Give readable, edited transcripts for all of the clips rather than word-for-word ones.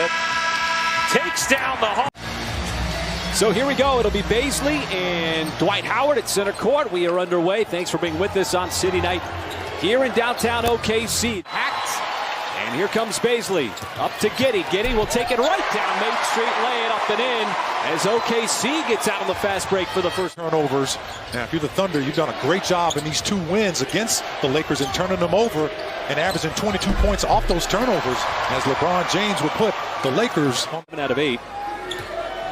it. Takes down the hole. So here we go. It'll be Baisley and Dwight Howard at center court. We are underway. Thanks for being with us on City Night here in downtown OKC. Hacked. And here comes Baisley. Up to Giddey. Giddey will take it right down Main Street, lay it up and in as OKC gets out on the fast break for the first turnovers. Now, if you're the Thunder, you've done a great job in these 2 wins against the Lakers in turning them over and averaging 22 points off those turnovers, as LeBron James would put the Lakers out of 8.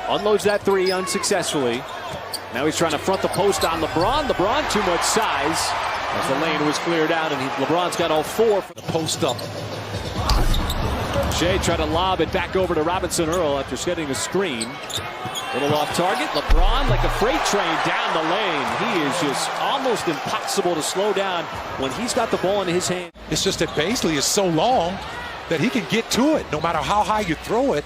Unloads that 3 unsuccessfully. Now he's trying to front the post on LeBron. LeBron too much size as the lane was cleared out, and LeBron's got all 4 for the post up. Shea tried to lob it back over to Robinson Earl after setting a screen. Little off target. LeBron like a freight train down the lane. He is just almost impossible to slow down when he's got the ball in his hand. It's just that Baisley is so long that he can get to it no matter how high you throw it.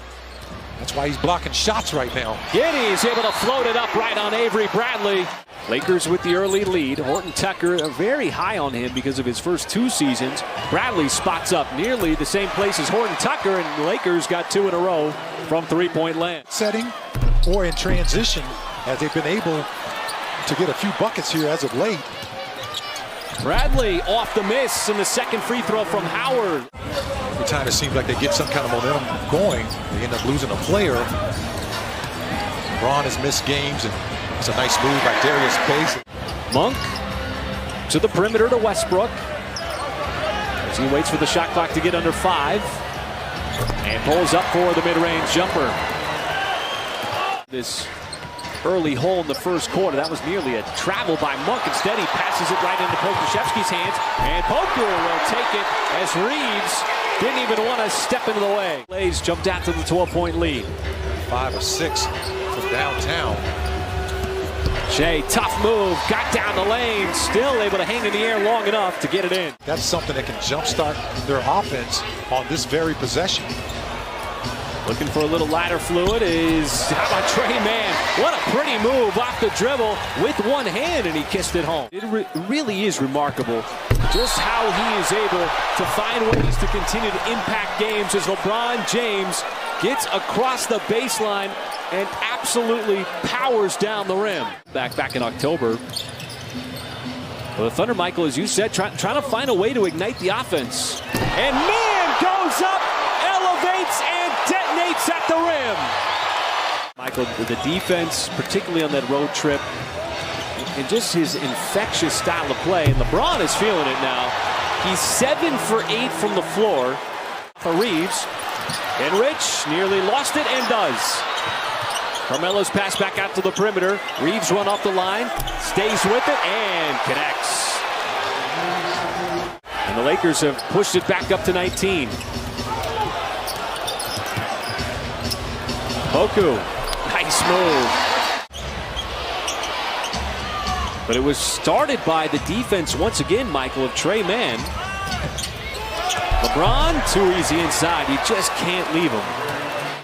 That's why he's blocking shots right now. Giddey is able to float it up right on Avery Bradley. Lakers with the early lead. Horton Tucker very high on him because of his first 2 seasons. Bradley spots up nearly the same place as Horton Tucker, and the Lakers got 2 in a row from 3-point land. Setting or in transition, as they've been able to get a few buckets here as of late. Bradley off the miss, and the second free throw from Howard. Every time it seems like they get some kind of momentum going, they end up losing a player. LeBron has missed games, and it's a nice move by Darius Baisley. Monk to the perimeter to Westbrook as he waits for the shot clock to get under 5 and pulls up for the mid-range jumper. This early hole in the first quarter, that was nearly a travel by Monk. Instead, he passes it right into Pokusevski's hands, and Poku will take it as Reeves didn't even want to step into the way. Blaze jumped out to the 12-point lead. 5 or 6 from downtown. Shea, tough move, got down the lane, still able to hang in the air long enough to get it in. That's something that can jumpstart their offense on this very possession. Looking for a little lighter fluid is, how about Trey Mann? What a pretty move off the dribble with one hand, and he kissed it home. It really is remarkable just how he is able to find ways to continue to impact games as LeBron James gets across the baseline and absolutely powers down the rim. Back in October. Well, the Thunder, Michael, as you said, trying to find a way to ignite the offense. And Mann goes up, elevates, and detonates at the rim. Michael, the defense, particularly on that road trip, and just his infectious style of play. And LeBron is feeling it now. He's 7 for 8 from the floor for Reeves. And Rich nearly lost it and does. Carmelo's pass back out to the perimeter. Reeves run off the line, stays with it, and connects. And the Lakers have pushed it back up to 19. Poku, nice move. But it was started by the defense once again, Michael, of Trey Mann. LeBron, too easy inside. You just can't leave him.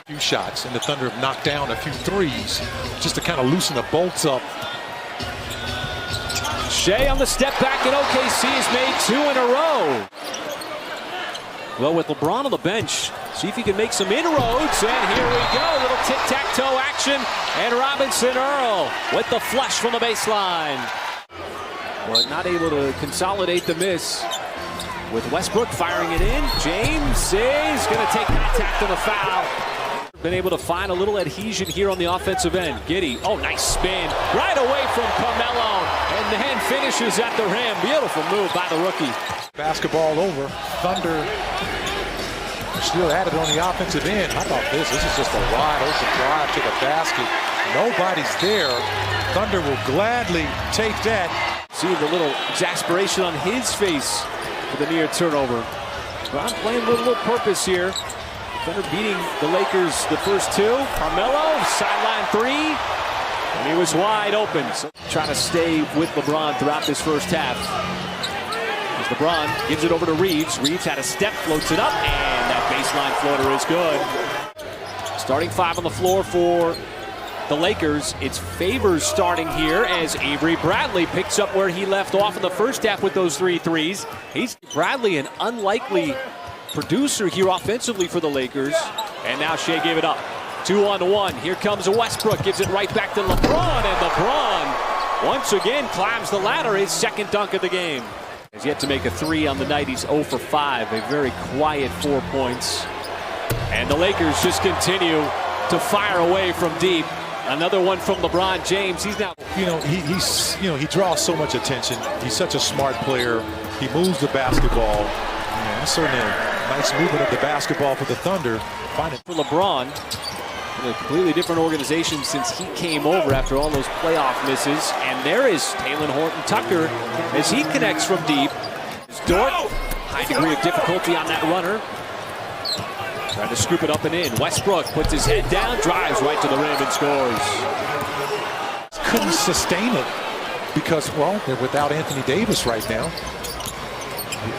Few shots, and the Thunder have knocked down a few threes just to kind of loosen the bolts up. Shea on the step back, and OKC has made 2 in a row. Well, with LeBron on the bench, see if he can make some inroads, and here we go. Little tic-tac-toe action, and Robinson Earl with the flush from the baseline. But not able to consolidate the miss. With Westbrook firing it in, James is going to take contact on the foul. Been able to find a little adhesion here on the offensive end. Giddey, oh, nice spin. Right away from Carmelo, and then finishes at the rim. Beautiful move by the rookie. Basketball over. Thunder still at it on the offensive end. How about this? This is just a wide open drive to the basket. Nobody's there. Thunder will gladly take that. See the little exasperation on his face for the near turnover. But I'm playing with a little purpose here. Thunder beating the Lakers the first 2. Carmelo, sideline 3. And he was wide open. So trying to stay with LeBron throughout this first half. As LeBron gives it over to Reeves. Reeves had a step, floats it up, and that baseline floater is good. Starting 5 on the floor for the Lakers. It's Favors starting here as Avery Bradley picks up where he left off in the first half with those 3 threes. He's Bradley, an unlikely producer here offensively for the Lakers. And now Shea gave it up. 2-on-1. Here comes Westbrook. Gives it right back to LeBron. And LeBron once again climbs the ladder. His second dunk of the game. He's yet to make a three on the night. He's 0 for 5. A very quiet 4 points. And the Lakers just continue to fire away from deep. Another one from LeBron James. He's now, he draws so much attention. He's such a smart player. He moves the basketball. That's certainly a nice movement of the basketball for the Thunder. For LeBron, in a completely different organization since he came over after all those playoff misses. And there is Talen Horton-Tucker as he connects from deep. Dort, high degree of difficulty on that runner. Trying to scoop it up and in. Westbrook puts his head down, drives right to the rim and scores. Couldn't sustain it because, well, they're without Anthony Davis right now.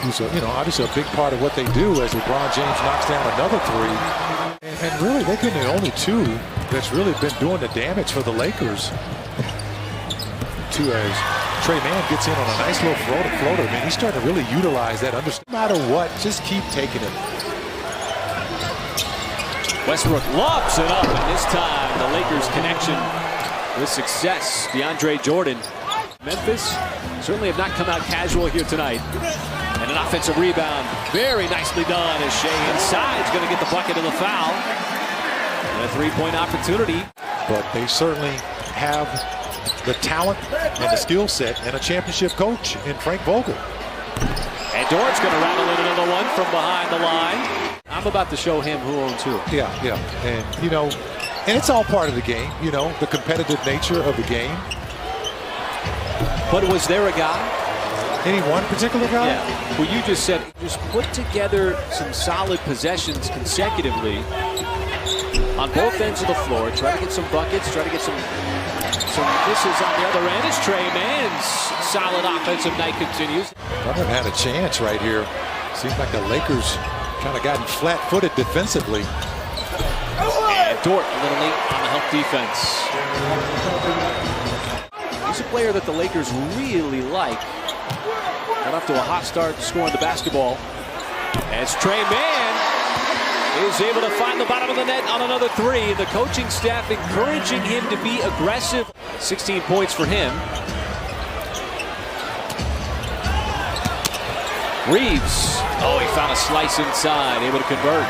Who's obviously a big part of what they do as LeBron James knocks down another three. And really, they've been the only two that's really been doing the damage for the Lakers. As Trey Mann gets in on a nice little floater. Man, he's starting to really utilize that. No matter what, just keep taking it. Westbrook lobs it up, and this time the Lakers connection with success. DeAndre Jordan. Memphis certainly have not come out casual here tonight. And an offensive rebound. Very nicely done as Shea inside is going to get the bucket of the foul. And a three-point opportunity. But they certainly have the talent and the skill set and a championship coach in Frank Vogel. And Dort's going to rattle in another one from behind the line. I'm about to show him who owns who. Yeah. And, and it's all part of the game, the competitive nature of the game. But was there a guy? Any one particular guy? Yeah. Well, you just said just put together some solid possessions consecutively on both ends of the floor. Try to get some buckets. Try to get some misses on the other end. As Trey Mann's solid offensive night continues. Thunder had a chance right here. Seems like the Lakers kind of gotten flat-footed defensively. And Dort a little late on the help defense. He's a player that the Lakers really like. Got off to a hot start scoring the basketball. As Trey Mann is able to find the bottom of the net on another three. The coaching staff encouraging him to be aggressive. 16 points for him. Reeves. Oh, he found a slice inside, able to convert.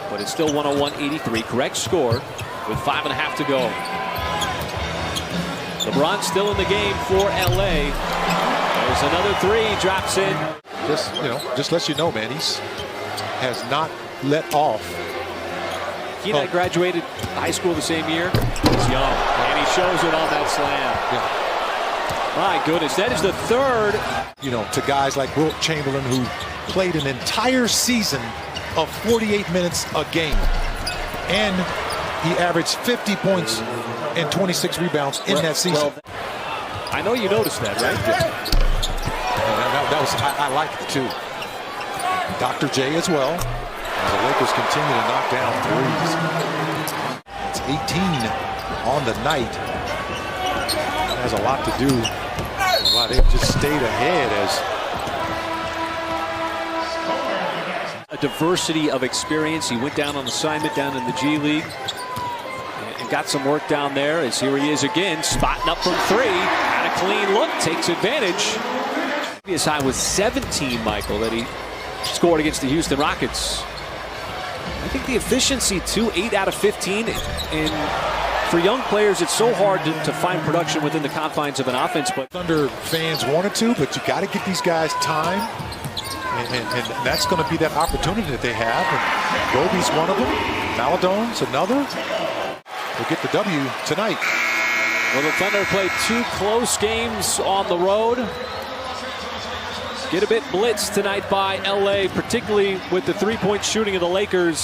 But it's still 101-83. Correct score with 5.5 to go. LeBron still in the game for LA. There's another three, drops in. Just lets you know, man, has not let off. He and I graduated high school the same year. He's young, and he shows it on that slam. Yeah. My goodness, that is the third. To guys like Wilt Chamberlain who played an entire season of 48 minutes a game. And he averaged 50 points and 26 rebounds in that season. I know you noticed that, right? That was I liked it too. Dr. J as well. As the Lakers continue to knock down threes. It's 18 on the night. It has a lot to do with why they've just stayed ahead as a diversity of experience. He went down on assignment down in the G League and got some work down there. As here he is again, spotting up from three. Had a clean look, takes advantage. His high was 17, Michael, that he scored against the Houston Rockets. I think the efficiency too, 8 out of 15. And for young players, it's so hard to find production within the confines of an offense. But Thunder fans wanted to, but you got to get these guys time. And that's going to be that opportunity that they have. And Gobe's one of them. Maladone's another. They'll get the W tonight. Well, the Thunder played 2 close games on the road. Get a bit blitzed tonight by LA, particularly with the three-point shooting of the Lakers.